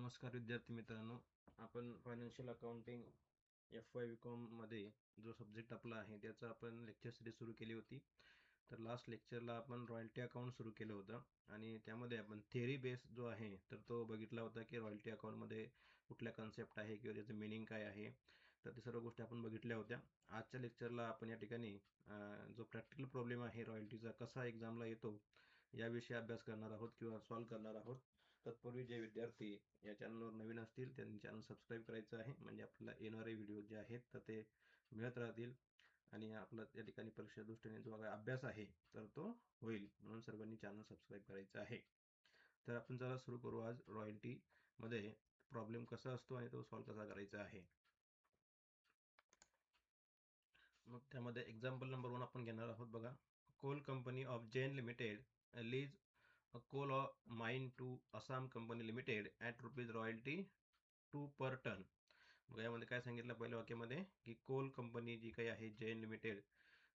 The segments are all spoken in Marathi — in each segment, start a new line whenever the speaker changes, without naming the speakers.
नमस्कार विद्यार्थी मित्रांनो, आपण फायनान्शियल अकाउंटिंग FY BCom मध्ये जो सब्जेक्ट आपला आहे त्याचा आपण लेक्चर सिरीज सुरू केली होती. तर लास्ट लेक्चरला आपण रॉयल्टी अकाउंट सुरू केलं होतं आणि त्यामध्ये आपण थेअरी बेस जो आहे तर तो बघितला होता की रॉयल्टी अकाउंटमध्ये कुठल्या कन्सेप्ट आहे किंवा त्याचं मिनिंग काय आहे. तर ते सर्व गोष्टी आपण बघितल्या होत्या. आजच्या लेक्चरला आपण या ठिकाणी जो प्रॅक्टिकल प्रॉब्लेम आहे रॉयल्टीचा कसा एक्झामला येतो याविषयी अभ्यास करणार आहोत किंवा सॉल्व्ह करणार आहोत. तत्पूर्वी जे विद्यार्थी या चॅनलवर नवीन असतील त्यांनी चॅनल सबस्क्राईब करायचं आहे, म्हणजे आपल्याला येणारे व्हिडिओ जे आहेत तर ते मिळत राहतील आणि आपला त्या ठिकाणी परीक्षा दृष्टीने जो काही अभ्यास आहे तर तो होईल, म्हणून सर्वांनी चॅनल सबस्क्राईब करायचं आहे. तर आपण जरा सुरू करू आज रॉयल्टी मध्ये प्रॉब्लेम कसा असतो आणि तो सॉल्व्ह कसा करायचा आहे. मग त्यामध्ये एक्झाम्पल नंबर 1 आपण घेणार आहोत. बघा, coal company of Jain limited lease a coal mine to Assam Company Limited at rupees royalty 2 per ton. मग यामध्ये काय सांगितलं पहिल्या वाक्यामध्ये की कोल कंपनी जी काही आहे जैन लिमिटेड,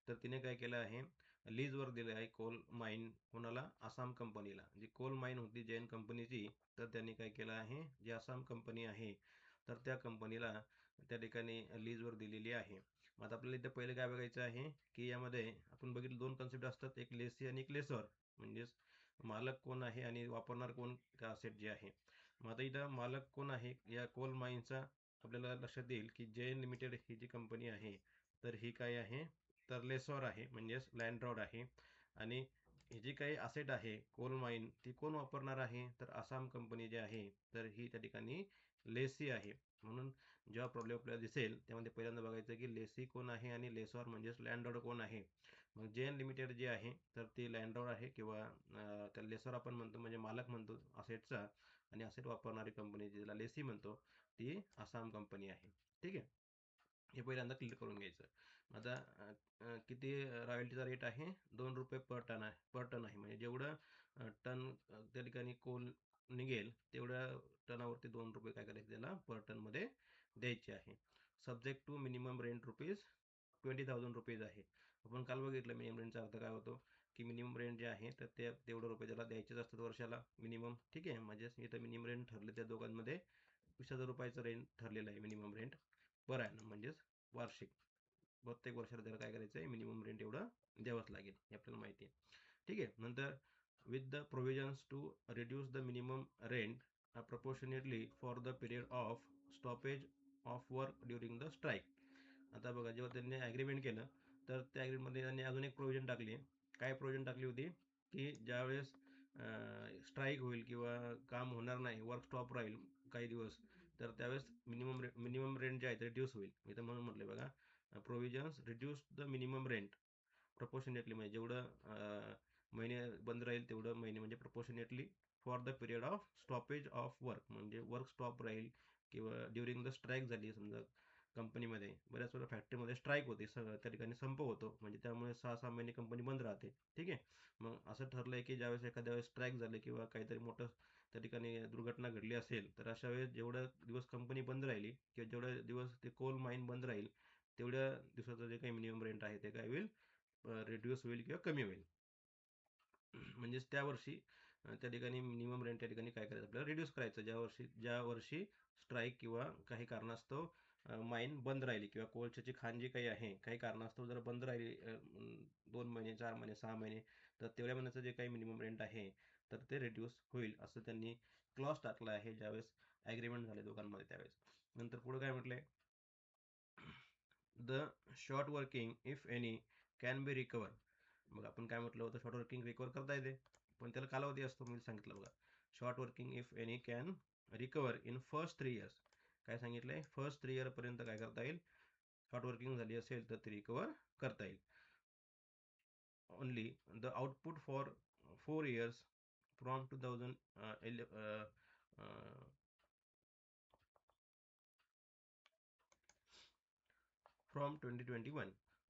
तर तिने काय केलं आहे, लीजवर दिलं आहे कोल माइन कोणाला, आसाम कंपनीला. जी कोल माइन होती जैन कंपनीची, तर त्यांनी काय केलं आहे, जी आसाम कंपनी आहे तर त्या कंपनीला त्या ठिकाणी लीजवर दिलेली आहे. मग आता आपल्याला इथे पहिले काय बघायचं आहे की यामध्ये आपण बघितलं दोन कन्सेप्ट असतात, एक लेसी आणि एक लेसर. म्हणजेच मालक कोण आहे आणि वापरणार कोण त्या असेट जे आहे. मग आता इथं मालक कोण आहे या कोल माइनचा आपल्याला लक्षात येईल की जैन लिमिटेड ही जी कंपनी आहे तर ही काय आहे, तर लेसॉर आहे, म्हणजेच लँडलॉर्ड आहे. आणि ही जी काही असेट आहे कोल माइन ती कोण वापरणार आहे, तर आसाम कंपनी जी आहे तर ही त्या ठिकाणी लेसी आहे. म्हणून जेव्हा प्रॉब्लेम आपल्याला दिसेल त्यामध्ये पहिल्यांदा बघायचं की लेसी कोण आहे आणि लेसॉर म्हणजेच लँडलॉर्ड कोण आहे. मग जैन लिमिटेड जी आहे तर ती लँडलॉर्ड आहे किंवा त्या लेसर आपण म्हणतो, म्हणजे मालक म्हणतो असेटचा, आणि असेट वापरणारी कंपनी जिला लेसी म्हणतो ती आसाम कंपनी आहे. ठीक आहे, हे पहिल्यांदा क्लिअर करून घ्यायचं. आता किती रॉयल्टीचा रेट आहे, 2 रुपये पर टन आहे. म्हणजे जेवढं टन त्या ठिकाणी कोल निघेल तेवढ्या टनावरती 2 रुपये काय करायचे त्याला पर टनमध्ये द्यायचे आहे. सब्जेक्ट टू मिनिमम रेंट ₹20,000 आहे. आपण काल बघितलं मिनिमम रेंटचा अर्थ काय होतो, की मिनिमम रेंट जे आहे तर ते तेवढं रुपये त्याला द्यायचेच असतात वर्षाला मिनिमम. ठीक आहे, म्हणजे इथं मिनिमम रेंट ठरले त्या दोघांमध्ये ₹20,000 रेंट ठरलेलं आहे मिनिमम रेंट पर ॲनम, म्हणजेच वार्षिक. प्रत्येक वर्षाला त्याला काय करायचं आहे, मिनिमम रेंट एवढं द्यावंच लागेल, हे आपल्याला माहिती आहे. ठीक आहे, नंतर with the provisions to reduce the minimum rent proportionately for the period of stoppage of work during the strike. आता बघा, जेव्हा त्यांनी ॲग्रीमेंट केलं तर त्या ॲग्रीमेंटमध्ये त्यांनी अजून एक प्रोव्हिजन टाकली. काय प्रोव्हिजन टाकली होती, की ज्यावेळेस स्ट्राईक होईल किंवा काम होणार नाही, वर्क स्टॉप राहील काही दिवस, तर त्यावेळेस मिनिमम रेंट जे आहे ते रिड्यूस होईल. इथं म्हणून म्हटलं बघा, provisions reduce the minimum rent proportionately, म्हणजे जेवढं महिने बंद राहील तेवढं महिने, म्हणजे proportionately for the period of stoppage of work, म्हणजे वर्क स्टॉप राहील किंवा ड्युरिंग द स्ट्राईक झाली समजा कंपनीमध्ये, बऱ्याच वेळा फॅक्टरीमध्ये स्ट्राईक होते, त्या ठिकाणी संप होतो, म्हणजे त्यामुळे 6-6 महिने कंपनी बंद राहते. ठीक आहे, मग असं ठरलंय की ज्यावेळेस एखाद्या वेळेस स्ट्राईक झाले किंवा काहीतरी मोठं त्या ठिकाणी दुर्घटना घडली असेल तर अशा वेळेस जेवढ्या दिवस कंपनी बंद राहिली किंवा जेवढ्या दिवस ते कोल माइन बंद राहील तेवढ्या दिवसाचं जे काही मिनिमम रेंट आहे ते काय होईल, रिड्यूस होईल किंवा कमी होईल. म्हणजेच त्या वर्षी त्या ठिकाणी मिनिमम रेंट त्या ठिकाणी काय करायचं, आपल्याला रिड्यूस करायचं. ज्या वर्षी स्ट्राईक किंवा काही कारणास्तव माइन बंद राहिली किंवा कोळशाची खाण जी काही आहे काही कारणास्तव जर बंद राहिली 2 महिने, 4 महिने, 6 महिने, तर तेवढ्या महिन्याचं जे काही मिनिमम रेंट आहे तर ते रिड्यूस होईल, असं त्यांनी क्लॉज टाकला आहे ज्यावेळेस ॲग्रीमेंट झाले दोघांमध्ये त्यावेळेस. नंतर पुढे काय म्हटलंय, the short working if any can be recover. मग आपण काय म्हटलं होतं, शॉर्ट वर्किंग रिकवर करता येते, पण त्याला कालावधी असतो. मी सांगितलं बघा, short working if any can recover in first 3 years. काय सांगितलंय, फर्स्ट 3 इयरपर्यंत काय करता येईल, शॉर्ट वर्किंग झाली असेल तर ती रिकवर करता येईल. Only the output for 4 years from 2021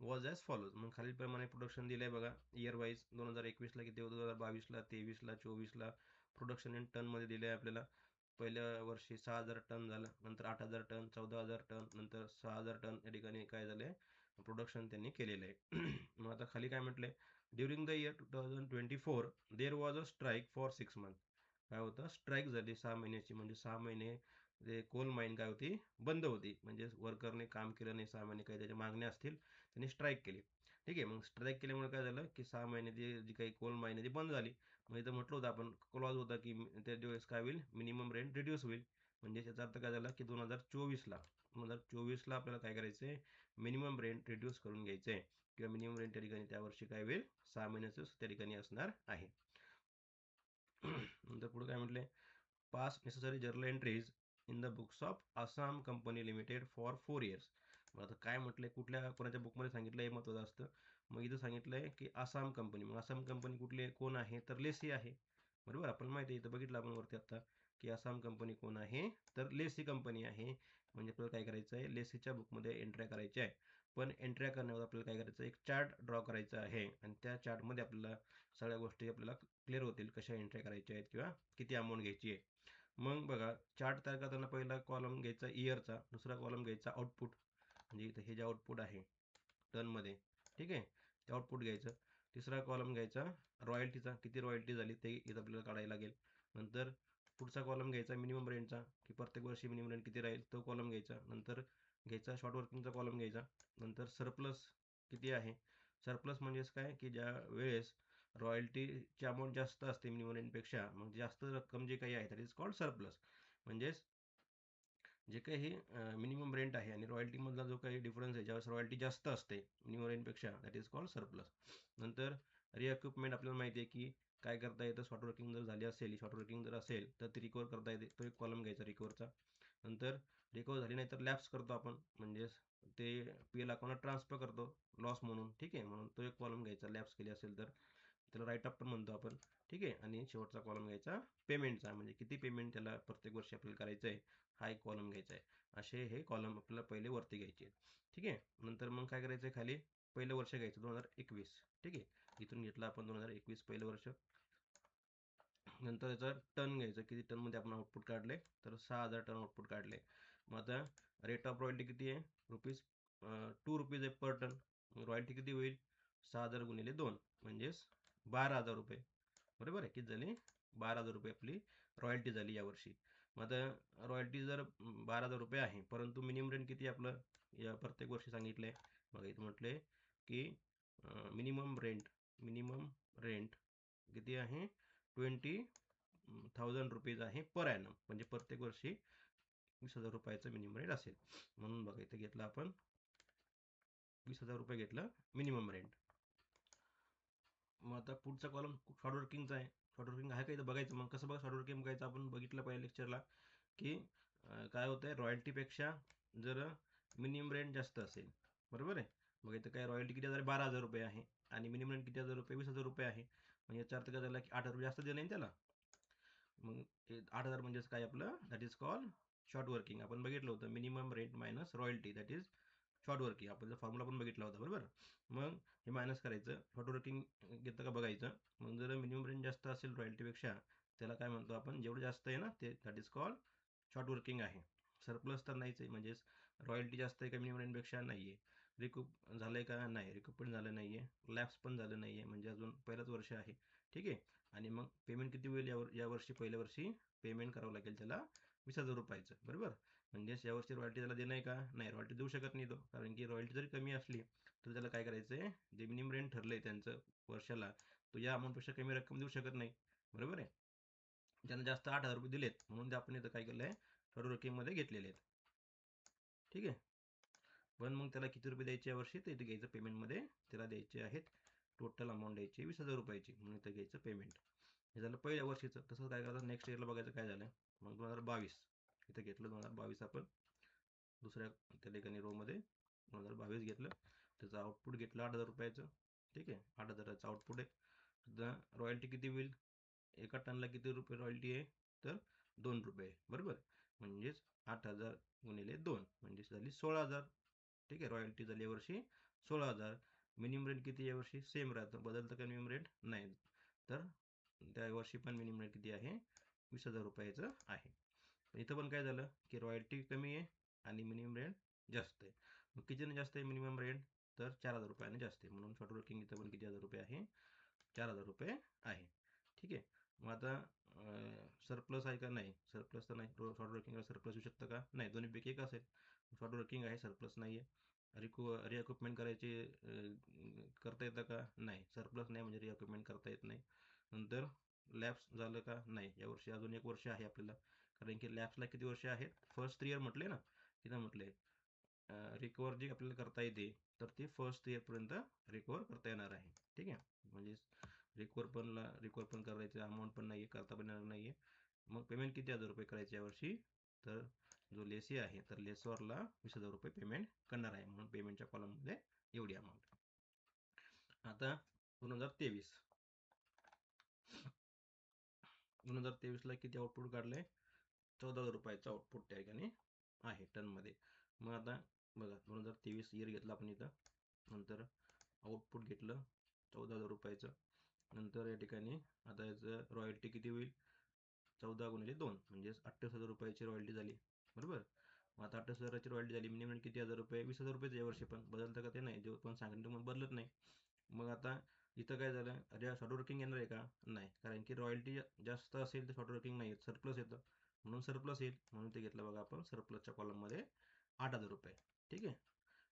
was as follows. मग खालीलप्रमाणे प्रोडक्शन दिलं आहे बघा, इयर वाईज. 2021ला किती होतं, 2022ला, 23ला, 24ला प्रोडक्शन इन टनमध्ये दिलं आहे आपल्याला. पहिल्या वर्षी 6,000 टन झालं, नंतर 8,000 टन, 14,000 टन, नंतर 6,000 टन या ठिकाणी काय झालंय, प्रोडक्शन त्यांनी केलेलं आहे. मग आता खाली काय म्हटलंय, during the year 2024 there was a strike for 6 month. काय होतं, स्ट्राईक झाली 6 महिन्याची. म्हणजे 6 महिने ते कोल माईन काय होती, बंद होती. म्हणजे वर्करने काम केलं नाही 6 महिने, काही त्याच्या मागण्या असतील, त्यांनी स्ट्राईक केली. ठीक आहे, मग स्ट्राईक केल्यामुळे काय झालं की 6 महिने जी काही कोल माईन आहे ती बंद झाली. मग इथं म्हटलं होतं आपण, क्लॉज होता की त्या दिवस काय होईल, मिनिमम रेंट रिड्यूस होईल. म्हणजे याचा अर्थ काय झाला की 2024ला आपल्याला काय करायचं आहे, मिनिमम रेंट रिड्यूस करून घ्यायचं आहे, किंवा मिनिमम रेंट त्या ठिकाणी त्या वर्षी काय होईल, 6 महिन्याचं त्या ठिकाणी असणार आहे. नंतर पुढे काय म्हटले, pass necessary journal entries in the books of Assam company limited for 4 years. मग आता काय म्हटलंय, कुठल्या कोणाच्या बुकमध्ये सांगितलं हे महत्त्वाचं असतं. मग इथं सांगितलंय की आसाम कंपनी. मग आसाम कंपनी कुठली आहे, कोण आहे, तर लेसी आहे. बरोबर, आपण माहिती आहे, इथं बघितलं आपण वरती आता की आसाम कंपनी कोण आहे, तर लेसी कंपनी आहे. म्हणजे आपल्याला काय करायचं आहे, लेसीच्या बुकमध्ये एंट्र्या करायच्या आहे. पण एंट्र्या करण्यावर आपल्याला काय करायचं, एक चार्ट ड्रॉ करायचा आहे, आणि त्या चार्टमध्ये आपल्याला सगळ्या गोष्टी आपल्याला क्लिअर होतील, कशा एंट्र्या करायच्या आहेत किंवा किती अमाऊंट घ्यायची आहे. मग बघा, चार्ट तयार करताना पहिला कॉलम घ्यायचा इयरचा, दुसरा कॉलम घ्यायचा आउटपुट, म्हणजे इथं हे जे आउटपुट आहे टनमध्ये, ठीक आहे, ते आउटपुट घ्यायचं. तिसरा कॉलम घ्यायचा रॉयल्टीचा, किती रॉयल्टी झाली ते इथं आपल्याला काढायला लागेल. नंतर पुढचा कॉलम घ्यायचा मिनिमम रेंटचा, की प्रत्येक वर्षी मिनिमम रेंट किती राहील, तो कॉलम घ्यायचा. नंतर घ्यायचा शॉर्ट वर्किंगचा कॉलम घ्यायचा. नंतर सरप्लस किती आहे, सरप्लस म्हणजेच काय की ज्या वेळेस रॉयल्टीची अमाऊंट जास्त असते मिनिमम रेंटपेक्षा, मग जास्त रक्कम जे काही आहे दॅट इज कॉल्ड सरप्लस. म्हणजेच जे काही मिनिमम रेंट आहे आणि रॉयल्टीमधला जो काही डिफरन्स आहे, ज्यावेळेस रॉयल्टी जास्त असते मिनिमम रेंटपेक्षा, दॅट इज कॉल्ड सरप्लस. नंतर रिइक्विपमेंट, आपल्याला माहिती आहे की काय करता येतं, शॉर्ट वर्किंग जर झाली असेल, शॉर्ट वर्किंग जर असेल तर ती रिकवर करता येते, तो एक कॉलम घ्यायचा रिकवरचा. नंतर रिकवर झाली नाही तर लॅप्स करतो आपण, म्हणजेच ते पी एल अकाउंटला ट्रान्सफर करतो लॉस म्हणून, ठीक आहे, म्हणून तो एक कॉलम घ्यायचा लॅप्स केली असेल तर, त्याला राईट अप पण म्हणतो आपण. ठीक आहे, आणि शेवटचा कॉलम घ्यायचा पेमेंटचा, म्हणजे किती पेमेंट त्याला प्रत्येक वर्षी आपल्याला करायचं आहे, हा एक कॉलम घ्यायचा आहे. असे हे कॉलम आपल्याला पहिले वरती घ्यायचे आहेत. ठीक आहे, नंतर मग काय करायचं आहे, खाली पहिलं वर्ष घ्यायचं 2021. ठीक आहे, इथून घेतलं आपण 2021 पहिलं वर्ष. नंतर याचा टन घ्यायचं, किती टनमध्ये आपण आउटपुट काढले, तर 6,000 टन आउटपुट काढले. मग आता रेट ऑफ रॉयल्टी किती आहे, रुपीज 2 रुपीज आहे पर टन. मग रॉयल्टी किती होईल, 6,000 गुणिले 2, म्हणजेच 12,000 रुपये. बरोबर आहे, किती झाली, 12,000 रुपये आपली रॉयल्टी झाली यावर्षी. मग आता रॉयल्टी जर 12,000 रुपये आहे, परंतु मिनिमम रेंट किती आपलं या प्रत्येक वर्षी सांगितलं आहे. बघा इथं म्हटले की मिनिमम रेंट किती आहे, 20,000 रुपीज आहे पर ॲनम, म्हणजे प्रत्येक वर्षी 20,000 रुपयाचं मिनिमम रेंट असेल. म्हणून बघा इथं घेतलं आपण 20,000 रुपये घेतलं मिनिमम रेंट. मग आता पुढचा कॉलम शॉर्ट वर्किंगचा आहे. शॉर्ट वर्किंग आहे का इथं बघायचं. मग कसं बघा शॉर्ट वर्किंग बघायचं, आपण बघितलं पहिल्या लेक्चरला की काय होतंय, रॉयल्टीपेक्षा जर मिनिमम रेंट जास्त असेल, बरोबर आहे. मग इथं काय रॉयल्टी किती झाली, 12,000 रुपये आहे, आणि मिनिमम रेंट किती हजार रुपये, 20,000 रुपये आहे. म्हणजे याचा अर्थ काय झाला की 8,000 रुपये जास्त दिले त्याला. मग 8,000 म्हणजेच काय आपलं, that is called short working. आपण बघितलं होतं minimum rent minus royalty, that is short working. आपण फॉर्म्युला पण बघितला होता, बरोबर. मग हे मायनस करायचं, शॉर्ट वर्किंग घेतं का बघायचं. मग जर मिनिमम रेंज जास्त असेल रॉयल्टीपेक्षा, त्याला काय म्हणतो आपण, जेवढं जास्त आहे ना ते, that is called short working आहे. सरप्लस तर नाहीच आहे, म्हणजेच रॉयल्टी जास्त आहे का मिनिमम रेंजपेक्षा, नाही आहे. रिकूप झालं आहे का, नाही, रिकूप पण झालं नाही आहे, लॅप्स पण झालं नाही आहे, म्हणजे अजून पहिलंच वर्ष आहे. ठीक आहे, आणि मग पेमेंट किती होईल यावर्षी, पहिल्या वर्षी पेमेंट करावं लागेल त्याला 20,000 रुपयाचं, बरोबर. म्हणजेच यावर्षी रॉयल्टी त्याला देणं आहे का, नाही, रॉयल्टी देऊ शकत नाही तो, कारण की रॉयल्टी जरी कमी असली तर त्याला काय करायचं आहे, जे मिनिमम रेंट ठरलं आहे त्यांचं वर्षाला, तो या अमाऊंटपेक्षा कमी रक्कम देऊ शकत नाही, बरोबर आहे. त्यानं जास्त 8,000 रुपये दिलेत, म्हणून ते आपण इथं काय केलं आहे, शॉर्ट वर्किंगमध्ये घेतलेले आहेत. ठीक आहे, पण मग त्याला किती रुपये द्यायचे यावर्षी, ते इथे घ्यायचं पेमेंटमध्ये, त्याला द्यायचे आहेत टोटल अमाऊंट द्यायची 20,000 रुपयाची, म्हणून इथं घ्यायचं पेमेंट. हे झालं पहिल्या वर्षीचं. तसंच काय करतात नेक्स्ट इयरला बघायचं काय झालं. मग 2022 इथं घेतलं, 2022 आपण दुसऱ्या त्या ठिकाणी रोमध्ये 2022 घेतलं, त्याचं आउटपुट घेतलं 8,000 रुपयाचं. ठीक आहे, 8,000चं आउटपुट आहे. सुद्धा रॉयल्टी किती होईल, एका टनला किती रुपये रॉयल्टी आहे, तर 2 रुपये, बरोबर. म्हणजेच 8,000 गुणिले 2 म्हणजे झाली 16,000. ठीक आहे, रॉयल्टी झाली यावर्षी 16,000. मिनिमम रेंट किती यावर्षी, सेम राहतं, बदलतं का मिनिमम रेंट, नाही. तर त्या वर्षी पण मिनिमम रेंट किती आहे, 20,000 रुपयाचं आहे. इथं पण काय झालं की रॉयल्टी कमी आहे आणि मिनिमम रेंट जास्त आहे. मग कितीने जास्त आहे मिनिमम रेंट, तर 4,000 रुपयाने जास्त आहे, म्हणून शॉर्ट वर्किंग इथं पण किती हजार रुपये आहे, 4,000 रुपये आहे. ठीक आहे, मग आता सरप्लस आहे का नाही, सरप्लस तर नाही, शॉर्ट वर्किंगला सरप्लस येऊ शकतं का, नाही, दोन्हीपैकी एक असेल. शॉर्ट वर्किंग आहे, सरप्लस नाही आहे. रिअक्विपमेंट करायचे करता येतं का, नाही, सरप्लस नाही म्हणजे रिअक्विपमेंट करता येत नाही. नंतर लॅब्स झालं का, नाही, यावर्षी अजून 1 वर्ष आहे आपल्याला, कारण की लॅब्सला किती वर्ष आहेत, फर्स्ट 3 इयर म्हटले ना, तिथं म्हटले रिकवर जी आपल्याला करता येते तर ती फर्स्ट इयरपर्यंत रिकवर करता येणार आहे. ठीक आहे, म्हणजे रिकवर पण करायचं अमाऊंट पण नाही आहे, करता पण येणार नाही आहे. मग पेमेंट किती हजार रुपये करायचे यावर्षी, तर जो लेसी आहे तर लेसवरला 20,000 रुपये पेमेंट करणार आहे, म्हणून पेमेंटच्या कॉलममध्ये एवढी अमाऊंट. आता 2023 2023ला किती आउटपुट काढले, 14,000 रुपयाचं आउटपुट त्या ठिकाणी आहे टनमध्ये. मग आता बघा 2023 इयर घेतलं आपण इथं, नंतर आउटपुट घेतलं 14,000 रुपयाचं. नंतर या ठिकाणी आता याचं रॉयल्टी किती होईल, 14 × 2 म्हणजेच 28,000 रुपयाची रॉयल्टी झाली, बरोबर. मग आता 28,000ची रॉयल्टी झाली, मिनिमम किती हजार रुपये, 20,000 रुपये यावर्षी पण बदलतं का, ते नाही, जे पण सांगितलं मग बदलत नाही. मग आता इथं काय झालं, अरे शॉर्ट वर्किंग येणार आहे का, नाही, कारण की रॉयल्टी जास्त असेल तर शॉर्ट वर्किंग नाही येत, सरप्लस येतं, म्हणून सरप्लस येईल, म्हणून ते घेतलं बघा आपण सरप्लसच्या कॉलममध्ये 8,000 रुपये. ठीक आहे,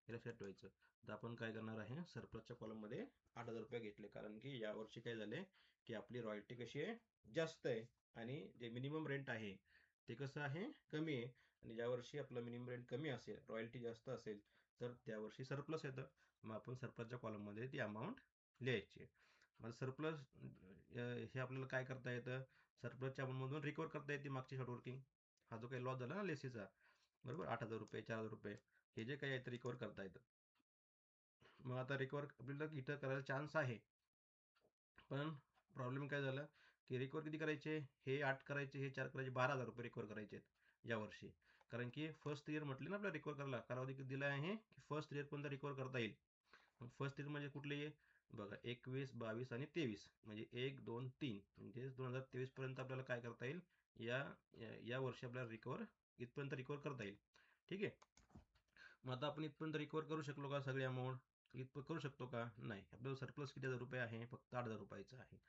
हे लक्षात ठेवायचं. तर आपण काय करणार आहे, सरप्लसच्या कॉलममध्ये 8,000 रुपये घेतले, कारण की यावर्षी काय झाले की आपली रॉयल्टी कशी आहे, जास्त आहे, आणि जे मिनिमम रेंट आहे ते कसं आहे, कमी आहे. आणि ज्या वर्षी आपलं मिनिमम रेंट कमी असेल, रॉयल्टी जास्त असेल, तर त्यावर्षी सरप्लस येतं. मग आपण सरप्लसच्या कॉलममध्ये ती अमाऊंट लिहायची. मग सरप्लस हे आपल्याला काय करता येतं, सरप्लसच्या अमाऊंटमधून रिकवर करता येते मागची शॉर्ट वर्किंग, हा जो काही लॉस झाला ना लेसीचा, बरोबर, 8,000 रुपये 4,000 रुपये, हे जे काही आहे ते रिकवर करता येतं. मग आता रिकवर आपल्याला इथं करायला चान्स आहे, पण प्रॉब्लेम काय झाला की रिकवर किती करायचे, हे 8 करायचे, हे 4 करायचे, 12,000 रुपये रिकवर करायचे आहेत यावर्षी. कारण की फर्स्ट इयर म्हटले ना आपल्याला रिकवर करायला, कालावधी किती दिला आहे की फर्स्ट इयर पर्यंत रिकवर करता येईल. फर्स्ट इयर म्हणजे कुठले बघा, 21, 22 आणि 23, म्हणजे 1, 2, 3, म्हणजे 2023 पर्यंत आपल्याला काय करता येईल, या या वर्षी आपल्याला इथपर्यंत रिकवर करता येईल. ठीक आहे, मग आता आपण इथपर्यंत रिकवर करू शकलो का सगळी अमाऊंट, इथपर्यंत करू शकतो का, नाही, आपल्याला सरप्लस किती हजार रुपये आहे, फक्त 8,000 रुपयाचं आहे,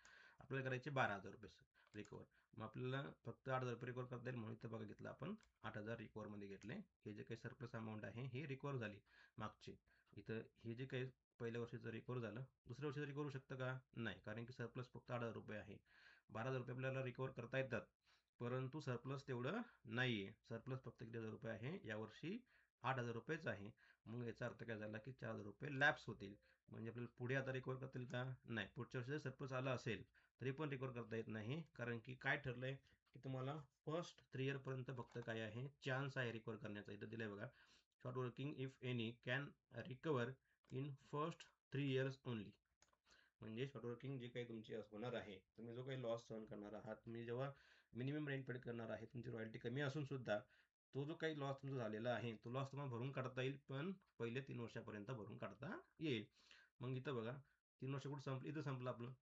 आपल्याला करायचे 12,000 रुपये रिकवर. मग आपल्याला फक्त 8,000 रुपये रिकवर करता येईल, म्हणून इथं बघा घेतलं आपण 8,000 रिकवरमध्ये घेतले. हे जे काही सरप्लस अमाऊंट आहे हे रिकवर झाली मागचे. इथं हे जे काही पहिल्या वर्षीचं रिकवर झालं, दुसऱ्या वर्षीचं रिकवर होऊ शकतं का, नाही, कारण की सरप्लस फक्त 8,000 रुपये आहे. 12,000 रुपये आपल्याला रिकवर करता येतात, परंतु सरप्लस तेवढं नाही आहे. सरप्लस फक्त किती हजार रुपये आहे यावर्षी, 8,000 रुपयेच आहे. मग याचा अर्थ काय झाला की 4,000 रुपये लॅप्स होतील, म्हणजे आपल्याला पुढे आता रिकवर करता येईल का, नाही, पुढच्या वर्षी जर सरप्लस आला असेल तरी पण रिकवर करता येत नाही, कारण की काय ठरलंय की तुम्हाला फर्स्ट 3 इयर पर्यंत फक्त काय आहे, चान्स आहे रिकवर करण्याचा. इथं दिलंय बघा, short working if any can recover in first 3 years only. म्हणजे शॉर्ट वर्किंग जे काही तुमची होणार आहे, तुम्ही जो काही लॉस सहन करणार आहात, तुम्ही जेव्हा मिनिमम रेंट पेड करणार आहे, तुमची रॉयल्टी कमी असून सुद्धा तो जो काही लॉस तुमचा झालेला आहे तो लॉस तुम्हाला भरून काढता येईल, पण पहिले 3 वर्षापर्यंत भरून काढता येईल. मग इथं बघा, 3 वर्ष कुठं संपली, इथं संपलं आपलं,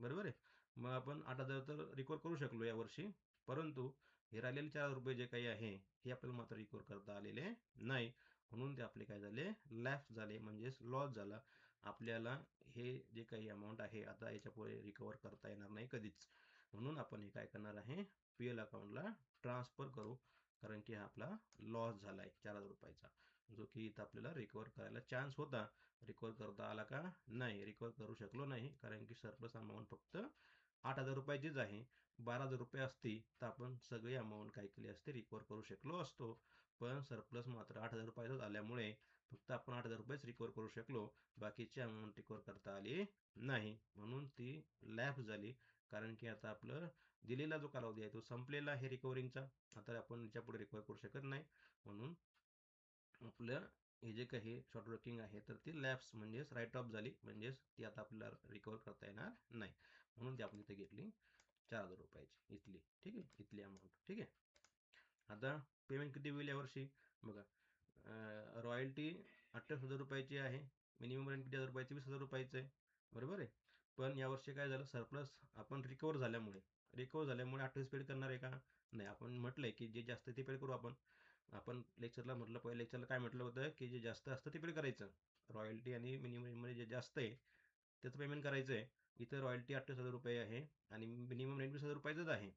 बरोबर आहे. मग आपण 8,000 तर रिकवर करू शकलो यावर्षी, परंतु हे राहिलेले 4,000 रुपये जे काही आहे हे आपल्याला मात्र रिकवर करता आलेले नाही, म्हणून ते आपले काय झाले, लॅप्स झाले, म्हणजेच लॉस झाला. आपल्याला हे जे काही अमाऊंट आहे आता याच्यापुढे रिकवर करता येणार नाही कधीच, म्हणून आपण हे काय करणार आहे, PL अकाउंटला ट्रान्सफर करू, कारण की हा आपला लॉस झाला आहे 4,000 रुपयाचा, जो की इथं आपल्याला रिकवर करायला चान्स होता. रिकवर करता आला का, नाही, रिकवर करू शकलो नाही, कारण की सरप्लस अमाऊंट फक्त 8,000 रुपयाचीच आहे. 12,000 रुपये असती तर आपण सगळी अमाऊंट काय केली असते, रिकवर करू शकलो असतो, पण सरप्लस मात्र 8,000 रुपयाचाच आल्यामुळे फक्त आपण 8,000 रुपयेच रिकवर करू शकलो, बाकीची अमाऊंट रिकवर करता आली नाही, म्हणून ती लॅप्स झाली. कारण की आता आपलं दिलेला जो कालावधी आहे तो संपलेला आहे रिकव्हरिंगचा, आता आपण याच्या पुढे रिकवर करू शकत नाही, म्हणून आपलं हे जे काही शॉर्ट वर्किंग आहे तर ती लॅप्स म्हणजेच राईट ऑफ झाली, म्हणजेच ती आता आपल्याला रिकवर करता येणार नाही, म्हणून ती आपण इथे घेतली 4,000 रुपयाची इथली. ठीक आहे, इथली अमाऊंट. ठीक आहे, आता पेमेंट किती होईल यावर्षी बघा, रॉयल्टी 28,000 रुपयाची आहे, मिनिमम रेंट किती हजार रुपयाची, 20,000 रुपयाचं आहे, बरोबर आहे. पण यावर्षी काय झालं, सरप्लस आपण रिकवर झाल्यामुळे 28 पेड करणार आहे का, नाही, आपण म्हटलंय की जे जास्त ते पेड करू आपण. आपण लेक्चरला म्हटलं, पहिल्या लेक्चरला काय म्हटलं होतं की जे जास्त असतं ते पेड करायचं, रॉयल्टी आणि मिनिमम रेंटमध्ये जे जास्त आहे त्याचं पेमेंट करायचं आहे. इथं रॉयल्टी 28,000 रुपये आहे आणि मिनिमम रेंट 20,000 रुपयाचंच आहे.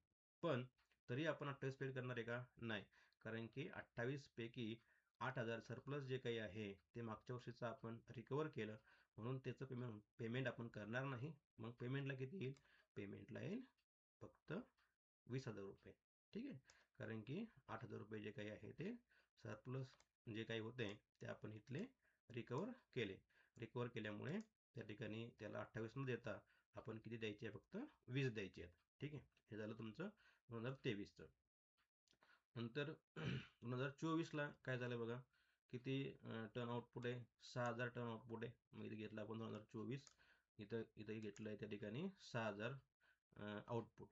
पण तरी आपण 28 पेड करणार आहे का? नाही. कारण की 28 पैकी 8,000 सरप्लस जे काही आहे ते मागच्या वर्षीचं आपण रिकवर केलं, म्हणून त्याचं पेमेंट आपण करणार नाही. मग पेमेंटला किती येईल? पेमेंटला येईल फक्त 20,000 रुपये. ठीक आहे. कारण की 8,000 रुपये जे काही आहे ते सरप्लस जे काही होते ते आपण इथले रिकवर केले. रिकवर केल्यामुळे त्या ठिकाणी त्याला 28 न देता आपण किती द्यायचे आहे? फक्त 20 द्यायचे आहेत. ठीक आहे. हे झालं तुमचं 2023चं. नंतर 2024ला काय झालं बघा. किती टन आउटपुट आहे? 6,000 टन आउटपुट आहे. मग इथे घेतलं आपण 2024. इथंही घेतलं आहे त्या ठिकाणी 6,000 आउटपुट.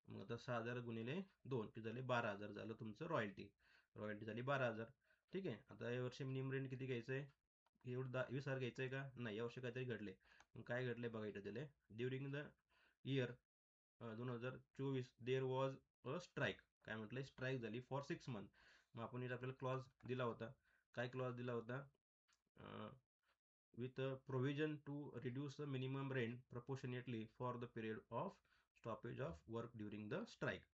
मग आता 6,000 गुणिले 2 ते झाले 12,000 झालं तुमचं रॉयल्टी. रॉयल्टी झाली 12,000. ठीक आहे. आता यावर्षी मिनिमम रेंट किती घ्यायचं आहे? एवढं 20,000 घ्यायचं आहे का? नाही. यावर्षी काहीतरी घडले. मग काय घडले बघा इथं दिले. During the year 2024 there was a strike. काय म्हटलंय? स्ट्राईक झाली फॉर 6 मंथ. मग आपण इथं आपल्याला क्लॉज दिला होता. काय क्लॉज दिला होता? with a provision to reduce the minimum rent proportionately for the period of stoppage of work during the strike.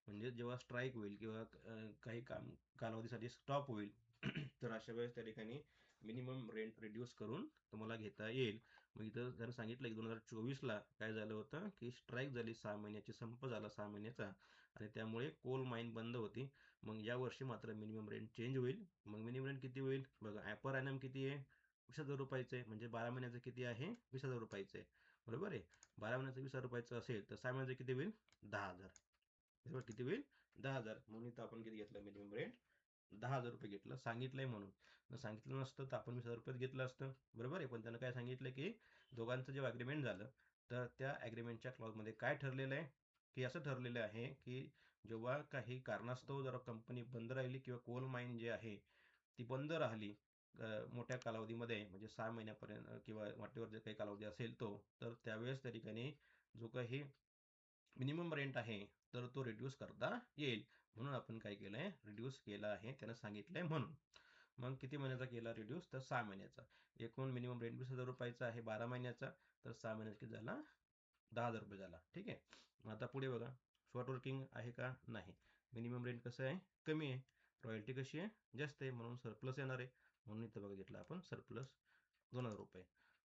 म्हणजे जेव्हा स्ट्राईक होईल किंवा काही कालावधीसाठी स्टॉप होईल तर अशा वेळेस त्या ठिकाणी मिनिमम रेंट रिड्यूस करून तुम्हाला घेता येईल. मग इथं जर सांगितलं की 2024ला काय झालं होतं की स्ट्राईक झाली, 6 महिन्याची संप झाला 6 महिन्याचा, आणि त्यामुळे कोल माईन बंद होती. मग या वर्षी मात्र मिनिमम रेंट चेंज होईल. मग मिनिमम रेंट किती होईल बघा. ॲपर ॲनम किती आहे? 20,000 रुपयाचं आहे. म्हणजे 12 महिन्याचं किती आहे? 20,000 रुपयाचं आहे. बरोबर आहे. 12 महिन्याचं 20,000 रुपयाचं असेल तर 6 महिन्याचं किती होईल? 10,000. बरोबर. किती होईल? 10,000. म्हणून इथं आपण किती घेतलं मिनिमम रेंट? 10,000 रुपये घेतलं. सांगितलंय म्हणून. जर सांगितलं नसतं तर आपण 20,000 रुपयात घेतलं असतं. बरोबर आहे. पण त्यानं काय सांगितलं की दोघांचं जेव्हा ॲग्रीमेंट झालं तर त्या ॲग्रीमेंटच्या क्लॉजमध्ये काय ठरलेलं आहे की असं ठरलेलं आहे की जेव्हा काही कारणास्तव जर कंपनी बंद राहिली किंवा कोल माईन जे आहे ती बंद राहिली मोठ्या कालावधीमध्ये, म्हणजे 6 महिन्यापर्यंत किंवा वाटेवर जे काही कालावधी असेल तो, तर त्यावेळेस त्या ठिकाणी जो काही मिनिमम रेंट आहे तर तो रिड्यूस करता येईल. म्हणून आपण काय केलंय? रिड्यूस केला आहे. त्यानं सांगितलंय म्हणून. मग किती महिन्याचा केला रिड्यूस? तर 6 महिन्याचा. एकूण मिनिमम रेंट 20,000 रुपयाचा आहे 12 महिन्याचा. तर 6 महिन्याचा किती झाला? 10,000 रुपये झाला. ठीक आहे. मग आता पुढे बघा. शॉर्ट वर्किंग आहे का? नाही. मिनिमम रेंट कसं आहे? कमी आहे. रॉयल्टी कशी आहे? जास्त आहे. म्हणून सरप्लस येणार आहे. म्हणून इथं बघा घेतलं आपण सरप्लस 2,000 रुपये.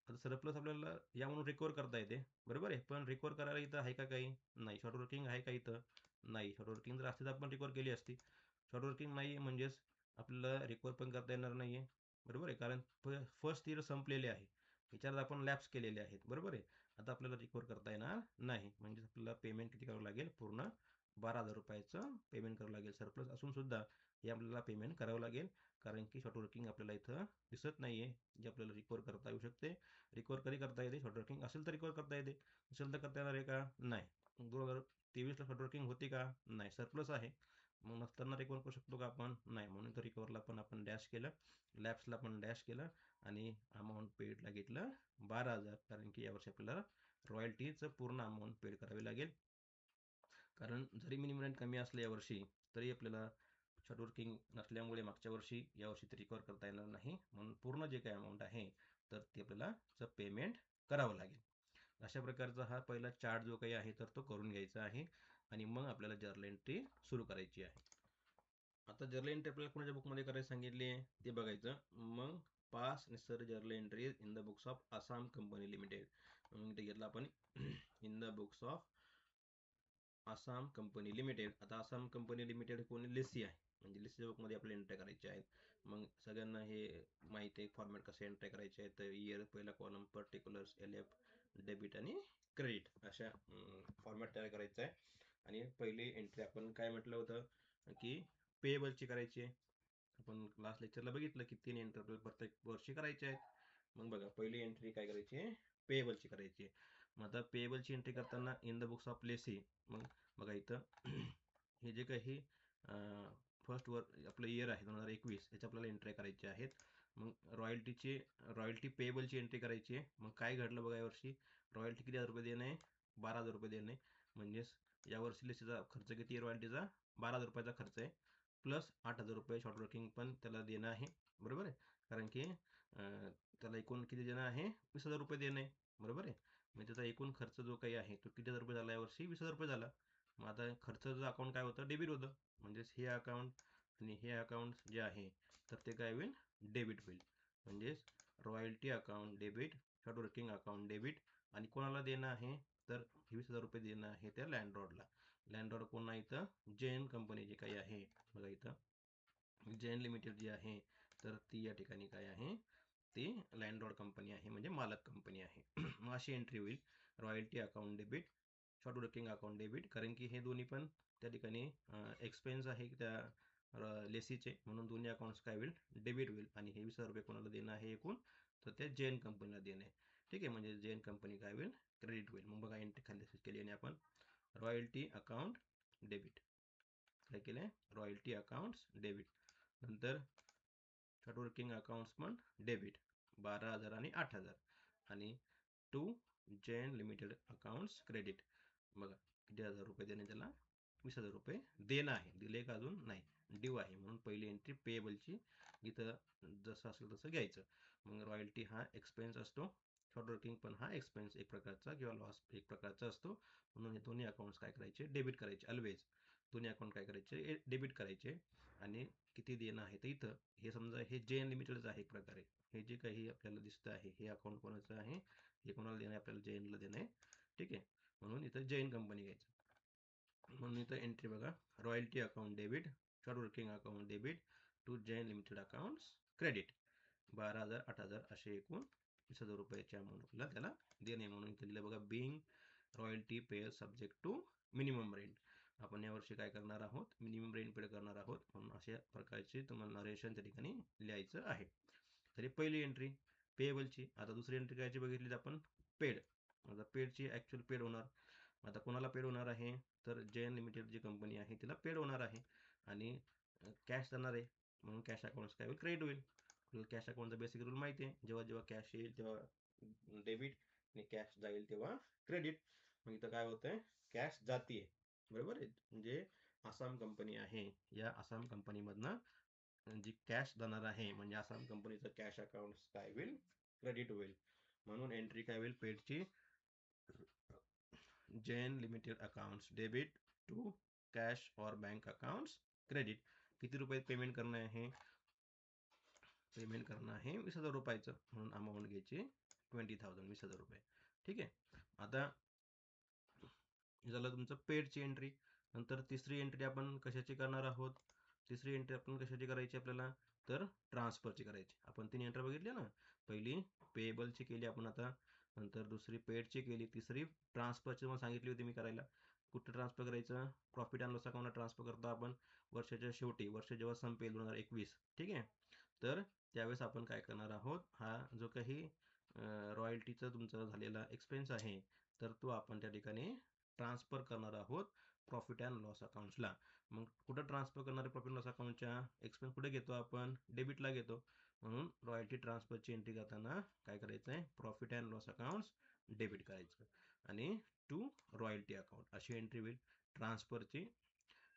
आता सरप्लस आपल्याला या म्हणून रिकवर करता येते. बरोबर आहे. पण रिकवर करायला इथं आहे का काही? नाही. शॉर्ट वर्किंग आहे का इथं? नाही. शॉर्ट वर्किंग जर असती तर आपण रिकवर केली असती. शॉर्ट वर्किंग नाही म्हणजेच आपल्याला रिकवर पण करता येणार नाही आहे. बरोबर आहे. कारण फर्स्ट इयर संपलेले आहे. ह्याच्यात आपण लॅप्स केलेले आहेत. बरोबर आहे. आता आपल्याला रिकवर करता येणार नाही. म्हणजे आपल्याला पेमेंट किती करावं लागेल? पूर्ण 12,000 रुपयाचं पेमेंट करावं लागेल. सरप्लस असून सुद्धा हे आपल्याला पेमेंट करावं लागेल. कारण की शॉर्ट वर्किंग आपल्याला इथं दिसत नाही आहे, जे आपल्याला रिकवर करता येऊ शकते. रिकवर कधी करता येते? शॉर्ट वर्किंग असेल तर रिकवर करता येते. नसेल तर करता येणार आहे का? नाही. 2023ला शॉर्ट वर्किंग होती का? नाही. सरप्लस आहे. मग नसताना रिकवर करू शकतो का आपण? नाही. म्हणून तर रिकवरला पण आपण डॅश केलं, लॅब्सला पण डॅश केलं आणि अमाऊंट पेडला घेतलं 12,000. कारण की यावर्षी आपल्याला रॉयल्टीचं पूर्ण अमाऊंट पेड करावी लागेल. कारण जरी मिनिमम रेंट कमी असलं यावर्षी तरी आपल्याला शॉर्ट वर्किंग नसल्यामुळे मागच्या वर्षी यावर्षी ते रिकवर करता येणार नाही. म्हणून पूर्ण जे काही अमाऊंट आहे तर ते आपल्याला पेमेंट करावं लागेल. अशा प्रकारचा हा पहिला चार्ट जो काही आहे तर तो करून घ्यायचा आहे आणि मग आपल्याला जर्नल एंट्री सुरू करायची आहे. आता जर्नल एंट्री आपल्याला कोणाच्या बुकमध्ये करायला सांगितली आहे ते बघायचं. मग pass necessary journal entries in the books of Assam company limited. मग ते घेतलं आपण in the books of Assam company limited. आता आसाम कंपनी लिमिटेड कोणी? लेसी आहे. म्हणजे लेसीच्या बुकमध्ये आपल्याला एंट्री करायची आहेत. मग सगळ्यांना हे माहिती आहे फॉर्मॅट कसे एंट्री करायचे आहेत. तर इयर पहिला कॉलम, पर्टिक्युलर्स, LF, डेबिट आणि क्रेडिट अशा फॉर्मॅट तयार करायचा आहे. आणि पहिली एंट्री आपण काय म्हटलं होतं की पेएबलची करायची आहे. आपण लास्ट लेक्चरला बघितलं की 3 एंट्री आपल्याला प्रत्येक वर्षी करायचे आहेत. मग बघा पहिली एंट्री काय करायची आहे? पेएबलची करायची आहे. मग आता पेएबलची एंट्री करताना in the books of Lacey. मग बघा इथं हे जे काही फर्स्ट आपलं इयर आहे 2021 याच्या आपल्याला एंट्री करायची आहेत. मग रॉयल्टी पेएबलची एंट्री करायची आहे. मग काय घडलं बघा यावर्षी? रॉयल्टी किती हजार रुपये देणं आहे? 12,000 रुपये देणं आहे. म्हणजेच यावर्षी लेसीचा खर्च किती आहे? रॉयल्टीचा 12,000 रुपयाचा खर्च आहे. प्लस 8,000 रुपये शॉर्ट वर्किंग पण त्याला देणं आहे. बरोबर आहे. कारण की त्याला एकूण किती देणं आहे? 20,000 रुपये देणं आहे. बरोबर आहे. म्हणजे त्याचा एकूण खर्च जो काही आहे तो किती हजार रुपये झाला यावर्षी? 20,000 रुपये झाला. मग आता खर्चाचं अकाउंट काय होतं? डेबिट होतं. म्हणजेच हे अकाउंट आणि हे अकाउंट जे आहे तर ते काय होईल? डेबिट होईल. म्हणजेच royalty account debit, short working account debit. आणि कोणाला देणं आहे? तर 20,000 रुपये देणं आहे त्या लँडलॉर्डला. लँडलॉर्ड कोण आहे इथं? जैन कंपनी जी काही आहे बघा इथं, जैन लिमिटेड जी आहे तर ती या ठिकाणी काय आहे? ती लँडलॉर्ड कंपनी आहे, म्हणजे मालक कंपनी आहे. मग अशी एंट्री होईल. Royalty account debit, short working account debit, कारण की हे दोन्ही पण त्या ठिकाणी एक्सपेन्स आहे त्या लेसीचे, म्हणून दोन्ही अकाउंट्स काय होईल? डेबिट होईल. आणि हे 20,000 रुपये कोणाला देणं आहे एकूण? तर त्या जैन कंपनीला देणं आहे. ठीक आहे, म्हणजे जैन कंपनी काय होईल? क्रेडिट होईल. मग बघा एंट्री खाली केली आणि आपण रॉयल्टी अकाउंट डेबिट काय केलंय? Royalty accounts debit. नंतर शॉर्ट वर्किंग अकाउंट्स पण डेबिट 12,000 आणि 8,000. आणि to Jain limited accounts credit. बघा किती हजार रुपये देणे त्याला? 20,000 रुपये देणं आहे. दिले का अजून? नाही, ड्यू आहे. म्हणून पहिली एंट्री पेएबलची इथं जसं असेल तसं घ्यायचं. मग रॉयल्टी हा एक्सपेन्स असतो, शॉर्ट वर्किंग पण हा एक्सपेन्स एक प्रकारचा किंवा लॉस एक प्रकारचा असतो. म्हणून हे दोन्ही अकाउंट्स काय करायचे? डेबिट करायचे ऑलवेज. दोन्ही अकाउंट काय करायचे? डेबिट करायचे. आणि किती देणं आहे तर इथं हे समजा हे जैन लिमिटेडच आहे एक प्रकारे. हे जे काही आपल्याला दिसतं आहे हे अकाउंट कोणाचं आहे? हे कोणाला देणं आहे? आपल्याला जैनला देणं आहे. ठीक आहे, म्हणून इथं जैन कंपनी घ्यायचं. म्हणून इथं एंट्री बघा, royalty account debit, short working account debit to Jain limited accounts credit. 12,000 8,000 असे एकूण 20,000 रुपयाच्या अमाऊंटला त्याला देणे. म्हणून इथं लिहिलं बघा, being royalty payer subject to minimum rent. आपण यावर्षी काय करणार आहोत? मिनिमम रेंट पे करणार आहोत. म्हणून अशा प्रकारचे तुम्हाला नरेशन त्या ठिकाणी लिहायचं आहे. तर ही पहिली एंट्री पेएबलची. आता दुसरी एंट्री कायची बघितली आपण? पेड. आता पेडची ॲक्च्युअल पेड होणार. आता कोणाला पेड होणार आहे? तर जैन लिमिटेड जी कंपनी आहे तिला पेड होणार आहे. आणि कॅश जाणार आहे, म्हणून कॅश अकाउंट्स काय होईल? क्रेडिट होईल. कॅश अकाउंटचा बेसिक रूल माहिती आहे, जेव्हा जेव्हा कॅश येईल तेव्हा डेबिट आणि कॅश जाईल तेव्हा क्रेडिट. मग इथं काय होतंय? कॅश जातीये, बरोबर आहे. म्हणजे आसाम कंपनी आहे, या आसाम कंपनीमधनं जी कॅश जाणार आहे म्हणजे आसाम कंपनीचं कॅश अकाउंट काय होईल? क्रेडिट होईल. म्हणून एंट्री काय होईल पेडची? Jain limited accounts debit to cash और बँक अकाउंट्स क्रेडिट. किती रुपये पेमेंट करणं आहे? पेमेंट करणं आहे 20,000 रुपयाचं. म्हणून अमाऊंट घ्यायची 20,000, 20,000 रुपये. ठीक आहे, आता झालं तुमचं पेडची एंट्री. नंतर तिसरी एंट्री आपण कशाची करणार आहोत? तिसरी एंट्री आपण कशाची करायची आपल्याला? तर ट्रान्सफरची करायची. आपण 3 एंट्री बघितल्या ना, पहिली पेएबलची केली आपण आता, नंतर दुसरी पेडची केली, तिसरी ट्रान्सफरची मला सांगितली होती मी करायला. कुठं ट्रान्सफर करायचं? प्रॉफिट अँड लॉस अकाउंटला ट्रान्सफर करतो आपण वर्षाच्या शेवटी, वर्ष जेव्हा संपेल 2021. ठीक आहे, तर त्यावेळेस आपण काय करणार आहोत? हा जो काही रॉयल्टीचा तुमचा झालेला एक्सपेन्स आहे तर तो आपण त्या ठिकाणी ट्रान्सफर करणार आहोत प्रॉफिट अँड लॉस अकाउंट्सला. मग कुठं ट्रान्सफर करणार आहे? प्रॉफिट लॉस अकाउंटच्या एक्सपेन्स कुठे घेतो आपण? डेबिटला घेतो. म्हणून रॉयल्टी ट्रान्सफरची एंट्री करताना काय करायचं आहे? Profit and loss accounts debit करायचं आणि टू रॉयल्टी अकाउंट अशी एंट्री होईल ट्रान्सफरची.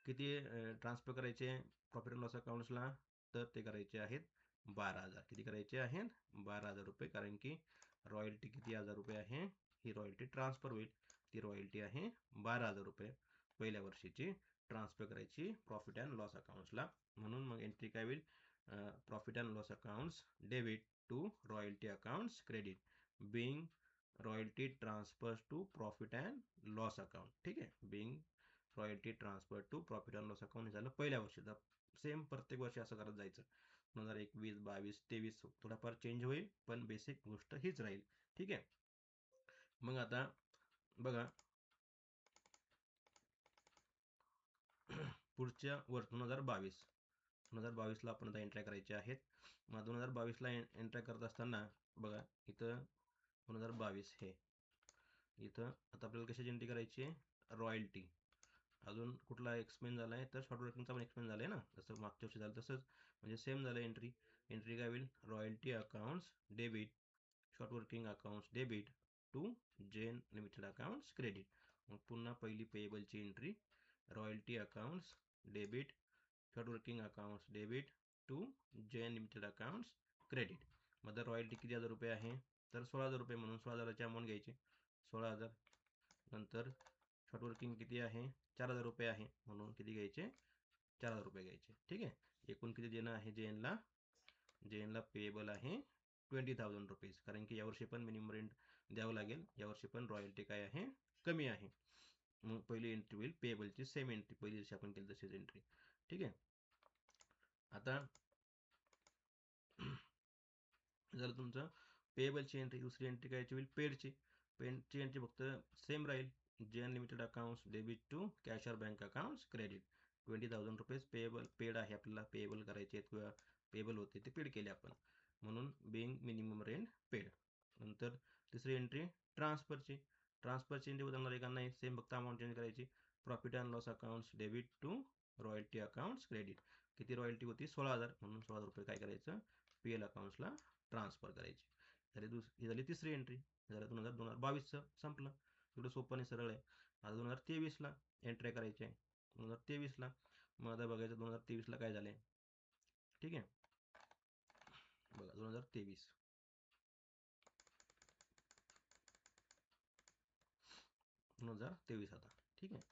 किती ट्रान्सफर करायचे प्रॉफिट अँड लॉस अकाउंट्सला? तर ते करायचे आहेत 12,000. किती करायचे आहेत? 12,000 रुपये. कारण की रॉयल्टी किती हजार रुपये आहे? ही रॉयल्टी ट्रान्सफर होईल, ती रॉयल्टी आहे 12,000 रुपये. पहिल्या वर्षीची ट्रान्सफर करायची प्रॉफिट अँड लॉस अकाउंट्सला. म्हणून मग एंट्री काय होईल? Profit and loss accounts debit to royalty accounts credit, being royalty transfer to profit and loss account. ठीक आहे, being royalty transfer to profit and loss account झालं पहिल्या वर्षीचा. सेम प्रत्येक वर्षी असं करत जायचं. 2021, 22, 23 थोडाफार चेंज होईल, पण बेसिक गोष्ट हीच राहील. ठीक आहे, मग आता बघा पुढच्या वर्ष 2022ला आपण आता एंट्र्या करायच्या आहेत. मग 2022ला एंट्र्या करत असताना बघा इथं 2022 हे इथं आता आपल्याला कशाची एंट्री करायची आहे? रॉयल्टी. अजून कुठला एक्सपेन्स झाला आहे? तर शॉर्ट वर्किंगचा पण एक्सपेन्स झाला आहे ना, जसं मागच्या वर्षी झालं तसंच. म्हणजे सेम झालं एंट्री. एंट्री काय होईल? Royalty accounts debit, short working accounts debit to Jain limited accounts credit. मग पुन्हा पहिली पेएबलची entry, royalty accounts debit, short working accounts debit to Jain limited accounts credit. मग रॉयल्टी किती हजार रुपये आहे? तर 16,000 रुपये. म्हणून 16,000ची अमाऊंट घ्यायची. 16,000. नंतर शॉर्ट वर्किंग किती आहे? 4,000 रुपये आहे, म्हणून किती घ्यायचे? 4,000 रुपये घ्यायचे. ठीक आहे. एकूण किती देणं आहे जे एनला पेएबल आहे 20,000 रुपीज, कारण की यावर्षी पण मिनिमम रेंट द्यावं लागेल. यावर्षी पण रॉयल्टी काय आहे? कमी आहे. मग पहिली एंट्री होईल पेएबलची, सेम एंट्री पहिली जशी आपण केली तशीच एंट्री. ठीक आहे. आता जर तुमचं पेएबलची एंट्री, दुसरी एंट्री कायची होईल? पेडची एंट्री फक्त सेम राहील. जे unlimited accounts debit to cash और bank accounts credit. 20,000 rupees paid आहे, आपल्याला पेएबल करायचे आहेत किंवा पेएबल होते ते पेड केले आपण, म्हणून बिंग मिनिमम रेंट पेड. नंतर तिसरी एंट्री ट्रान्सफरची एंट्री बदलणार आहे का? नाही, सेम फक्त अमाऊंट चेंज करायची. Profit and loss accounts debit to royalty accounts credit. किती रॉयल्टी होती? 16,000, म्हणून 16,000 रुपये काय करायचं? पीएल अकाउंट्सला ट्रान्सफर करायची. ही झाली तिसरी एंट्री. झालं 2022चं संपलं. एवढं सोपं आणि सरळ आहे. आता 2023ला एंट्री करायची आहे. 2023ला मग आता बघायचं 2023ला काय झालंय. ठीक आहे. बघा 2023 आता. ठीक आहे.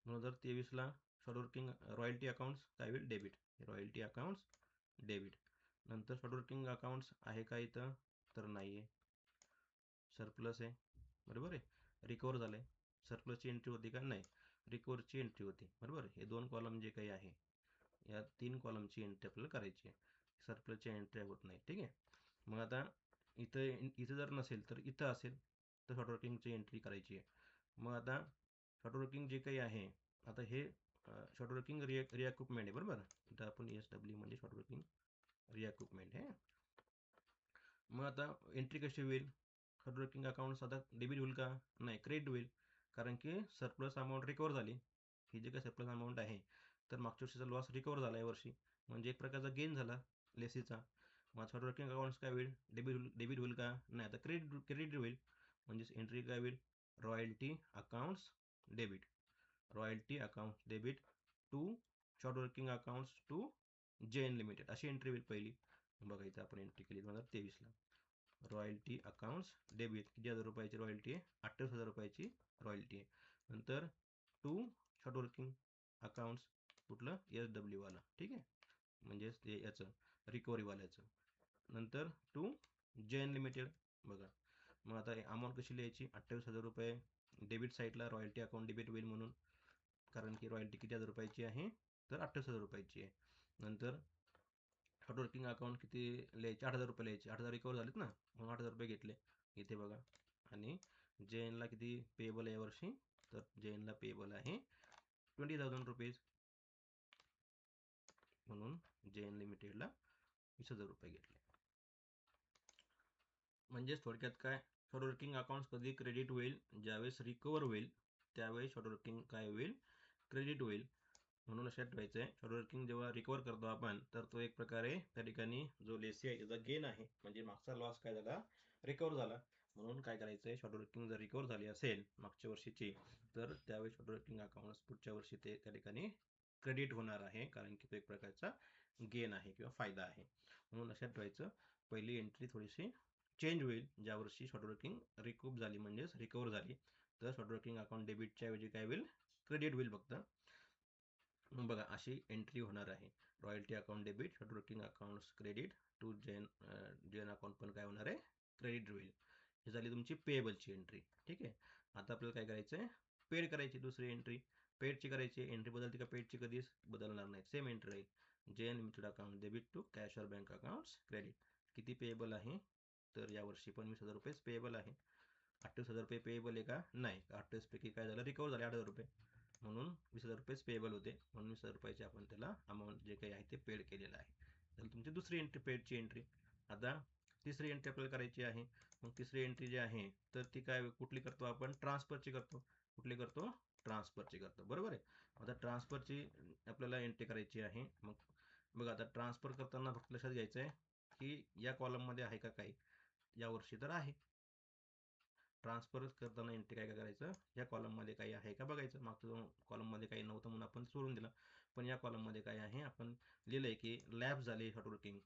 2023ला शॉर्ट वर्किंग रॉयल्टी अकाउंट्स काय होईल? डेबिट. Royalty accounts debit. नंतर शॉर्ट वर्किंग अकाउंट्स आहे का इथं? तर नाही आहे, सरप्लस आहे. बरोबर आहे. रिकवर झालंय. सरप्लसची एंट्री होती का? नाही, रिकवरची एंट्री होती. बरोबर. हे दोन कॉलम जे काही आहे, या 3 कॉलमची एंट्री आपल्याला करायची आहे. सरप्लसची एंट्री होत नाही. ठीक आहे. मग आता इथं जर नसेल तर इथं असेल तर शॉर्ट वर्किंगची एंट्री करायची आहे. मग आता शॉर्ट वर्किंग जे काही आहे, आता हे शॉर्ट वर्किंग रिअक्विपमेंट आहे. बरोबर. इथं आपण SW म्हणजे शॉर्ट वर्किंग रिअक्विपमेंट आहे. मग आता एंट्री कशी होईल? शॉर्ट वर्किंग अकाउंट्स आता डेबिट होईल का? नाही, क्रेडिट होईल, कारण की सरप्लस अमाऊंट रिकवर झाली. ही जी काही सरप्लस अमाऊंट आहे, तर मागच्या वर्षीचा लॉस रिकवर झाला यावर्षी, म्हणजे एक प्रकारचा गेन झाला लेसीचा. मग शॉर्ट वर्किंग अकाउंट्स काय होईल? डेबिट होईल का? नाही, आता क्रेडिट होईल. म्हणजेच एंट्री काय होईल? Royalty accounts debit. Royalty accounts debit to short working accounts to JN limited, अशी एंट्री होईल पहिली. बघा इथं आपण एंट्री केली 2023ला. रॉयल्टी अकाउंट्स डेबिट किती हजार रुपयाची रॉयल्टी आहे? 28,000 रुपयाची रॉयल्टी आहे. नंतर टू शॉर्ट वर्किंग अकाउंट्स, कुठलं? SW वाला. ठीक आहे. म्हणजेच ते याचं रिकव्हरीवाल्याचं. नंतर टू JN लिमिटेड. बघा मग आता अमाऊंट कशी लिहायची? 28,000 रुपये डेबिट साईडला रॉयल्टी अकाउंट डेबिट होईल म्हणून, कारण की रॉयल्टी किती हजार रुपयाची आहे? तर 28,000 रुपयाची आहे. नंतर शॉर्ट वर्किंग अकाउंट किती लिहायचे? 8,000 रुपये लिहायचे. 8,000 रिकवर झालेत ना, म्हणून 8,000 रुपये घेतले इथे बघा. आणि JNला किती पेएबल आहे यावर्षी? तर JNला पेएबल आहे 20,000 रुपीज, म्हणून JN लिमिटेडला 20,000 रुपये घेतले. म्हणजेच थोडक्यात काय? शॉर्ट वर्किंग अकाउंट्स कधी क्रेडिट होईल? ज्यावेळेस रिकवर होईल त्यावेळेस शॉर्ट वर्किंग काय होईल? क्रेडिट होईल. म्हणून लक्षात ठेवायचं आहे, शॉर्ट वर्किंग जेव्हा रिकवर करतो आपण, तर तो एक प्रकारे त्या ठिकाणी जो लेसी आहे त्याचा गेन आहे, म्हणजे मागचा लॉस काय झाला? रिकवर झाला. म्हणून काय करायचं आहे? शॉर्ट वर्किंग जर रिकवर झाली असेल मागच्या वर्षीची, तर त्यावेळेस शॉर्ट वर्किंग अकाउंट्स पुढच्या वर्षी ते त्या ठिकाणी क्रेडिट होणार आहे, कारण की तो एक प्रकारचा गेन आहे किंवा फायदा आहे. म्हणून लक्षात ठेवायचं, पहिली एंट्री थोडीशी चेंज होईल. ज्या वर्षी शॉर्ट वर्किंग रिकूप झाली, म्हणजेच रिकवर झाली, तर शॉर्ट वर्किंग अकाउंट डेबिटच्या ऐवजी काय होईल? क्रेडिट होईल फक्त. बघा अशी एंट्री होणार आहे. Royalty account debit, short working accounts credit to Jain account पण काय होणार आहे? क्रेडिट होईल. ही झाली तुमची पेएबलची एंट्री. ठीक आहे. आता आपल्याला काय करायचं आहे? पेड करायची दुसरी एंट्री. पेडची करायची एंट्री बदलते का? पेडची कधीच बदलणार नाही, सेम एंट्री राहील. JN limited account debit to cash और बँक अकाउंट्स क्रेडिट. किती पेएबल आहे? तर यावर्षी पण 20,000 रुपये पेएबल आहे. 28,000 रुपये पेएबल आहे का? नाही, 28 पैकी काय झालं? रिकवर झाले 8,000 रुपये, म्हणून 20,000 रुपये पेएबल होते, म्हणून 20,000 रुपयाचे आपण त्याला अमाऊंट जे काही आहे ते पेड केलेलं आहे. तर तुमची दुसरी एंट्री पेडची एंट्री. आता तिसरी एंट्री आपल्याला करायची आहे. मग तिसरी एंट्री जी आहे तर ती काय कुठली करतो आपण? ट्रान्सफरची करतो. कुठली करतो? ट्रान्सफरची करतो. बरोबर आहे. आता ट्रान्सफरची आपल्याला एंट्री करायची आहे. मग बघा आता ट्रान्सफर करताना फक्त लक्षात घ्यायचं आहे की या कॉलममध्ये आहे का काही? यावर्षी तर आहे. ट्रान्सफर करताना एंट्री काय करायचं? या कॉलममध्ये काही आहे का बघायचं. मागच्या कॉलममध्ये काही नव्हतं म्हणून आपण सोडून दिलं, पण या कॉलममध्ये काय आहे? आपण लिहिलंय की लॅप झाली शॉर्ट वर्किंग,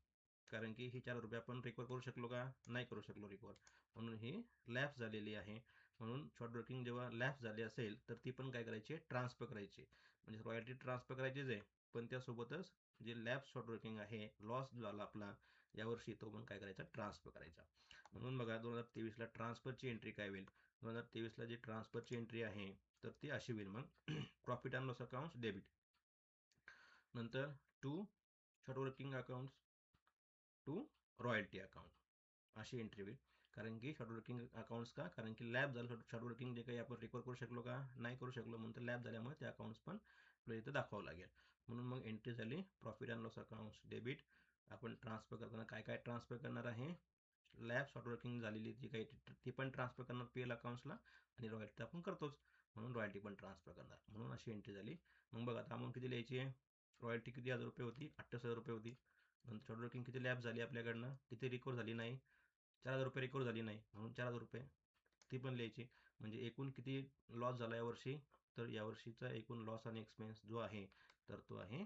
कारण की ही 4 रुपये आपण रिकवर करू शकलो का? नाही करू शकलो रिकवर, म्हणून ही लॅप झालेली आहे. म्हणून शॉर्ट वर्किंग जेव्हा लॅप्स झाली असेल तर ती पण काय करायची, ट्रान्सफर करायची. म्हणजे रॉयल्टी ट्रान्सफर करायचीच आहे, पण त्यासोबतच जे लॅप्स शॉर्ट वर्किंग आहे, लॉस झाला आपला यावर्षी, तो पण काय करायचा, ट्रान्सफर करायचा. म्हणून बघा 2023ला ट्रान्सफरची एंट्री काय होईल, 2023ला जी ट्रान्सफरची एंट्री आहे तर ती अशी होईल मग profit and loss account debit, नंतर to short working accounts to royalty account, अशी एंट्री होईल. कारण की शॉर्ट वर्किंग अकाउंट्स का, कारण की लॅब झालं, शॉर्ट वर्किंग जे काही आपण रिकवर करू शकलो का, नाही करू शकलो, म्हणून तर लॅब झाल्यामुळे ते अकाउंट्स पण आपल्याला इथं दाखवावं लागेल. म्हणून मग एंट्री झाली profit and loss accounts debit. आपण ट्रान्सफर करताना काय काय ट्रान्सफर करणार आहे, लॅब शॉर्ट वर्किंग झालेली जी काही ती पण ट्रान्सफर करणार पी एल अकाउंट्सला, आणि रॉयल्टी आपण करतोच म्हणून रॉयल्टी पण ट्रान्सफर करणार, म्हणून अशी एंट्री झाली. मग बघा आता अमाऊंट किती लिहायची आहे, रॉयल्टी किती हजार रुपये होती, 28,000 रुपये होती. नंतर शॉर्ट वर्किंग किती लॅब झाली आपल्याकडनं, किती रिकवर झाली नाही, 4,000 रुपये रिकवर झाली नाही, म्हणून 4,000 रुपये ती पण लिहायची. म्हणजे एकूण किती लॉस झाला यावर्षी, तर यावर्षीचा एकूण लॉस आणि एक्सपेन्स जो आहे तर तो आहे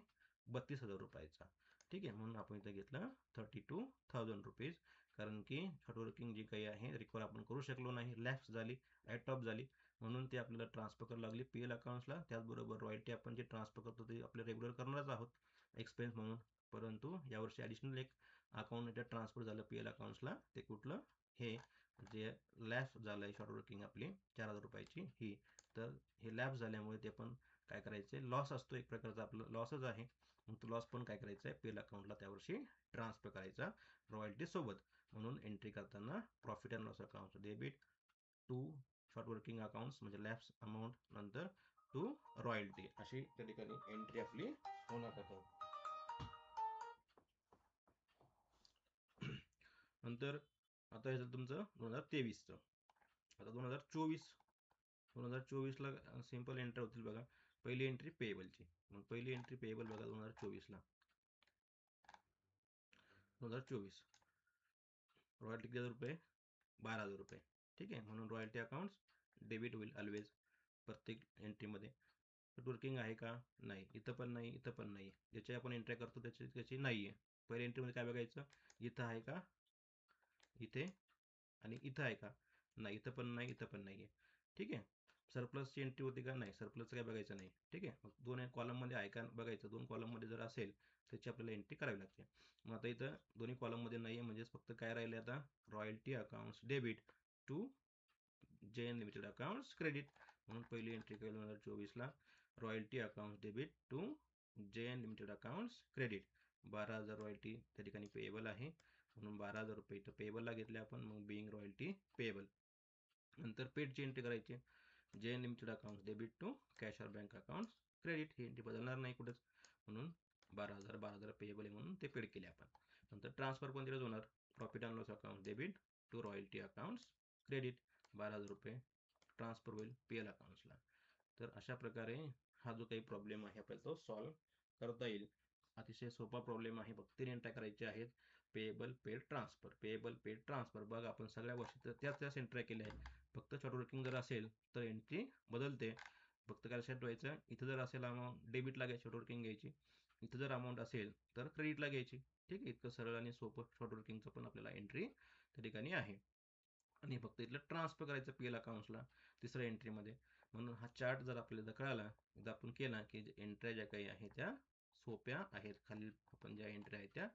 32,000 रुपयाचा. ठीक आहे, म्हणून आपण इथं घेतलं 32,000 रुपीज. कारण की शॉर्ट वर्किंग जी काही आहे रिकवर आपण करू शकलो नाही, लॅप्स झाली, ॲट ऑफ झाली, म्हणून ते आपल्याला ट्रान्सफर करावं लागली पी एल अकाउंट्सला. त्याचबरोबर रॉयल्टी आपण जे ट्रान्सफर करतो ते आपले रेग्युलर करणारच आहोत एक्सपेन्स म्हणून, परंतु यावर्षी ॲडिशनल एक अकाउंट इथं ट्रान्सफर झालं पी एल अकाउंट्सला, ते कुठलं, हे जे लॅप्स झालं आहे शॉर्ट वर्किंग आपली 4,000 रुपयाची ही, तर हे लॅप्स झाल्यामुळे ते पण काय करायचं, लॉस असतो एक प्रकारचा, आपलं लॉसच आहे, मग तो लॉस पण काय करायचा आहे, पी एल अकाउंटला त्यावर्षी ट्रान्सफर करायचा रॉयल्टी सोबत. म्हणून एंट्री करताना profit and loss account debit to short working accounts म्हणजे लॅप्स अमाऊंट, नंतर टू रॉयल्टी, अशी त्या ठिकाणी एंट्री आपली होणार आहे. नंतर आता हे झालं तुमचं 2023चं. आता 2024ला सिंपल एंट्री होतील बघा. पहिली एंट्री पेएबलची, मग पहिली एंट्री पेएबल बघा 2024ला, 2024 रॉयल्टी किती रुपये, 12,000 रुपये. ठीक आहे, म्हणून रॉयल्टी अकाउंट्स डेबिट होईल ऑलवेज प्रत्येक एंट्रीमध्ये. वर्किंग आहे का, नाही, इथं पण नाही, इथं पण नाही, ज्याची आपण एंट्री करतो त्याची नाही आहे. पहिल्या एंट्रीमध्ये काय बघायचं, इथं आहे का, इथे, आणि इथं आहे का, नाही, इथं पण नाही, इथं पण नाही आहे. ठीक आहे, सरप्लसची एंट्री होती का, नाही, सरप्लसचं काय बघायचं नाही. ठीक आहे, मग दोन कॉलममध्ये आहे का बघायचं, दोन कॉलममध्ये जर असेल त्याची आपल्याला एंट्री करावी लागते. मग आता इथं दोन्ही कॉलममध्ये नाही आहे, म्हणजेच फक्त काय राहिले आता, royalty accounts debit to J N limited accounts credit. म्हणून पहिली एंट्री केली 2024ला, royalty accounts debit to J N limited accounts credit. 12,000 royalty त्या ठिकाणी पेएबल आहे, म्हणून 12,000 रुपये इथं पेएबलला घेतले आपण, मग बिईंग रॉयल्टी पेएबल. नंतर पेडची एंट्री करायची, J N limited accounts debit to cash or bank accounts credit. ही एंट्री बदलणार नाही कुठंच, म्हणून 12,000 पेएबल आहे म्हणून ते पेड केले आपण. नंतर ट्रान्सफर पण दिलंच होणार, profit and loss account debit to royalty accounts credit, 12,000 रुपये ट्रान्सफर होईल पी एल अकाउंट्सला. तर अशा प्रकारे हा जो काही प्रॉब्लेम आहे आपल्याला तो सॉल्व्ह करता येईल. अतिशय सोपा प्रॉब्लेम आहे, फक्त 3 एंट्र्या करायच्या आहेत, payable paid transfer, payable paid transfer. बघा आपण सगळ्या वर्षी त्याच एंट्र्या केल्या आहेत, फक्त शॉर्ट वर्किंग जर असेल तर एंट्री बदलते. फक्त काय लक्षात ठेवायचं, इथं जर असेल अमाऊंट डेबिटला घ्यायची, शॉर्ट वर्किंग घ्यायची, इथं जर अमाऊंट असेल तर क्रेडिटला घ्यायची. ठीक आहे, इतकं सरळ आणि सोपं शॉर्ट वर्किंगचं पण आपल्याला एंट्री त्या ठिकाणी आहे. आणि फक्त इथलं ट्रान्सफर करायचं पी एल अकाउंट्सला तिसऱ्या एंट्रीमध्ये. म्हणून हा चार्ट जर आपल्याला कळाला, जर आपण केला की एंट्र्या ज्या काही आहेत त्या सोप्या आहेत, खाली आपण ज्या एंट्री आहेत त्या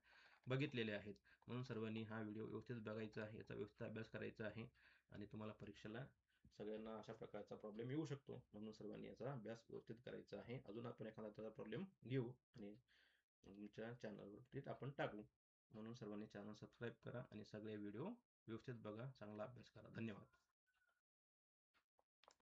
बघितलेल्या आहेत. म्हणून सर्वांनी हा व्हिडिओ व्यवस्थित बघायचा आहे, याचा व्यवस्थित अभ्यास करायचा आहे, आणि तुम्हाला परीक्षेला सगळ्यांना अशा प्रकारचा प्रॉब्लेम येऊ शकतो, म्हणून सर्वांनी याचा अभ्यास व्यवस्थित करायचा आहे. अजून आपण एखादा त्याचा प्रॉब्लेम घेऊ आणि तुमच्या चॅनलवरती आपण टाकू. म्हणून सर्वांनी चॅनल सबस्क्राईब करा आणि सगळे व्हिडिओ व्यवस्थित बघा, चांगला अभ्यास करा. धन्यवाद.